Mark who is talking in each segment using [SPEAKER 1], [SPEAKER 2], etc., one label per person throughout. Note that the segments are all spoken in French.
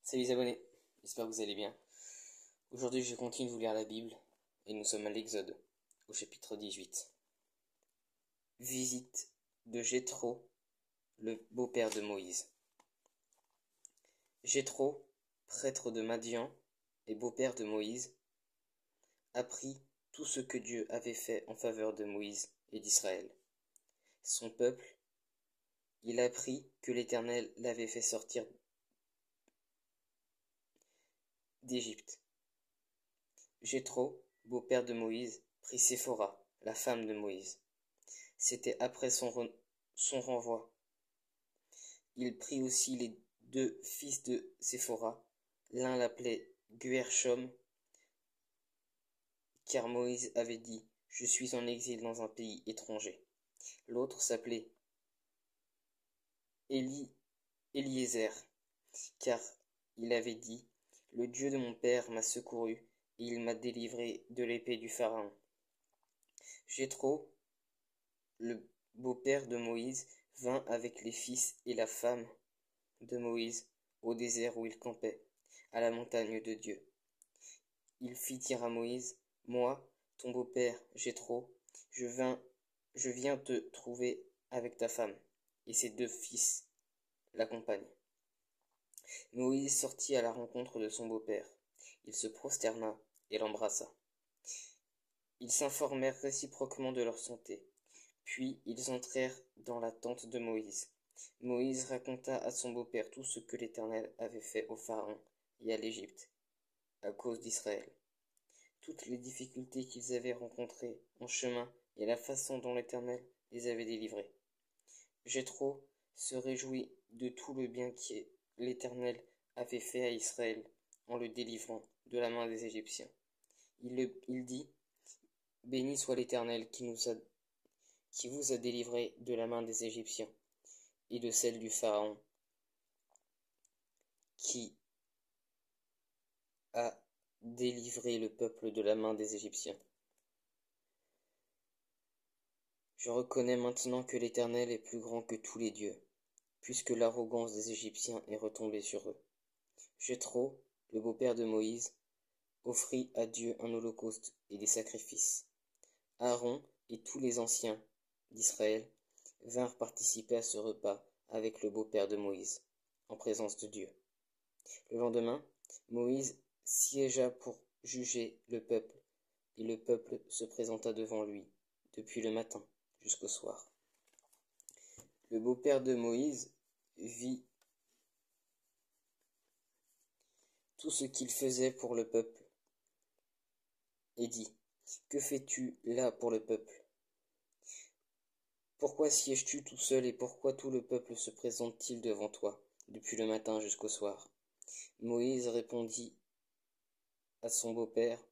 [SPEAKER 1] Salut les abonnés, j'espère que vous allez bien. Aujourd'hui je continue de vous lire la Bible et nous sommes à l'Exode, au chapitre 18. Visite de Jéthro, le beau-père de Moïse. Jéthro, prêtre de Madian et beau-père de Moïse, apprit tout ce que Dieu avait fait en faveur de Moïse et d'Israël. Son peuple, il apprit que l'Éternel l'avait fait sortir d'Égypte. Jéthro, beau-père de Moïse, prit Séphora, la femme de Moïse. C'était après son renvoi. Il prit aussi les deux fils de Séphora. L'un l'appelait Guershom, car Moïse avait dit: Je suis en exil dans un pays étranger. L'autre s'appelait Eliezer, car il avait dit: Le Dieu de mon père m'a secouru, et il m'a délivré de l'épée du Pharaon. Jéthro, le beau-père de Moïse, vint avec les fils et la femme de Moïse au désert où il campait, à la montagne de Dieu. Il fit dire à Moïse: Moi, ton beau-père Jéthro, je viens te trouver avec ta femme, et ses deux fils l'accompagnent. Moïse sortit à la rencontre de son beau-père. Il se prosterna et l'embrassa. Ils s'informèrent réciproquement de leur santé. Puis ils entrèrent dans la tente de Moïse. Moïse raconta à son beau-père tout ce que l'Éternel avait fait au Pharaon et à l'Égypte, à cause d'Israël, toutes les difficultés qu'ils avaient rencontrées en chemin et la façon dont l'Éternel les avait délivrés. Jéthro se réjouit de tout le bien que l'Éternel avait fait à Israël en le délivrant de la main des Égyptiens. Il dit: Béni soit l'Éternel qui vous a délivré de la main des Égyptiens et de celle du Pharaon, qui a délivré le peuple de la main des Égyptiens. Je reconnais maintenant que l'Éternel est plus grand que tous les dieux, puisque l'arrogance des Égyptiens est retombée sur eux. Jéthro, le beau-père de Moïse, offrit à Dieu un holocauste et des sacrifices. Aaron et tous les anciens d'Israël vinrent participer à ce repas avec le beau-père de Moïse, en présence de Dieu. Le lendemain, Moïse siégea pour juger le peuple, et le peuple se présenta devant lui, depuis le matin jusqu'au soir. Le beau-père de Moïse vit tout ce qu'il faisait pour le peuple, et dit: Que fais-tu là pour le peuple? Pourquoi sièges-tu tout seul, et pourquoi tout le peuple se présente-t-il devant toi, depuis le matin jusqu'au soir? Moïse répondit à son beau-père: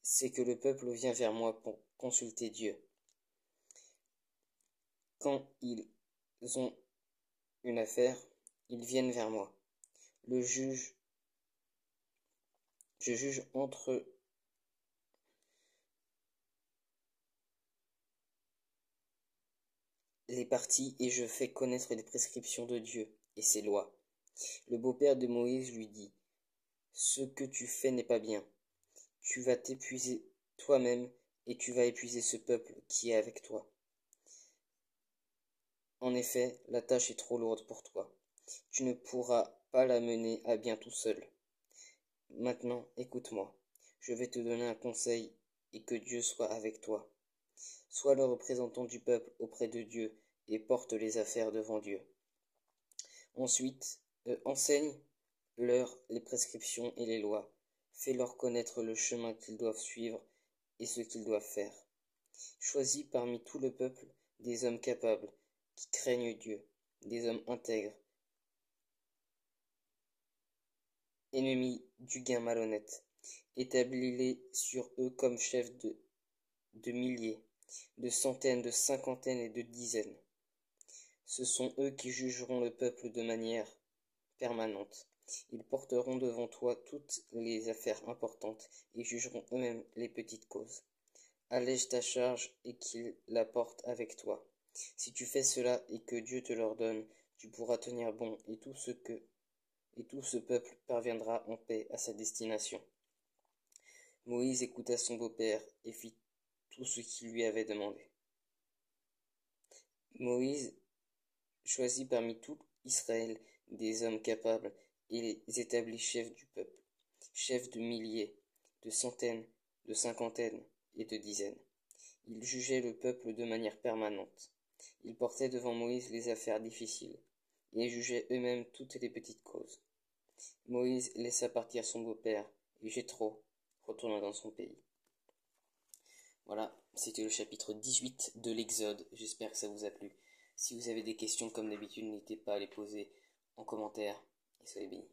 [SPEAKER 1] C'est que le peuple vient vers moi pour consulter Dieu. Quand ils ont une affaire, ils viennent vers moi. Je juge entre les parties et je fais connaître les prescriptions de Dieu et ses lois. Le beau-père de Moïse lui dit: Ce que tu fais n'est pas bien. Tu vas t'épuiser toi-même et tu vas épuiser ce peuple qui est avec toi. En effet, la tâche est trop lourde pour toi. Tu ne pourras pas la mener à bien tout seul. Maintenant, écoute-moi. Je vais te donner un conseil et que Dieu soit avec toi. Sois le représentant du peuple auprès de Dieu et porte les affaires devant Dieu. Ensuite, enseigne-leur les prescriptions et les lois. Fais-leur connaître le chemin qu'ils doivent suivre et ce qu'ils doivent faire. Choisis parmi tout le peuple des hommes capables, qui craignent Dieu, des hommes intègres, ennemis du gain malhonnête. Établis-les sur eux comme chefs de milliers, de centaines, de cinquantaines et de dizaines. Ce sont eux qui jugeront le peuple de manière permanente. Ils porteront devant toi toutes les affaires importantes et jugeront eux-mêmes les petites causes. Allège ta charge et qu'ils la portent avec toi. Si tu fais cela et que Dieu te l'ordonne, tu pourras tenir bon et tout ce que et tout ce peuple parviendra en paix à sa destination. Moïse écouta son beau-père et fit tout ce qu'il lui avait demandé. Moïse choisit parmi tout Israël des hommes capables et les établit chefs du peuple, chefs de milliers, de centaines, de cinquantaines et de dizaines. Ils jugeaient le peuple de manière permanente. Ils portaient devant Moïse les affaires difficiles et jugeaient eux-mêmes toutes les petites causes. Moïse laissa partir son beau-père et Jéthro retourna dans son pays. Voilà, c'était le chapitre 18 de l'Exode. J'espère que ça vous a plu. Si vous avez des questions comme d'habitude, n'hésitez pas à les poser en commentaire et soyez bénis.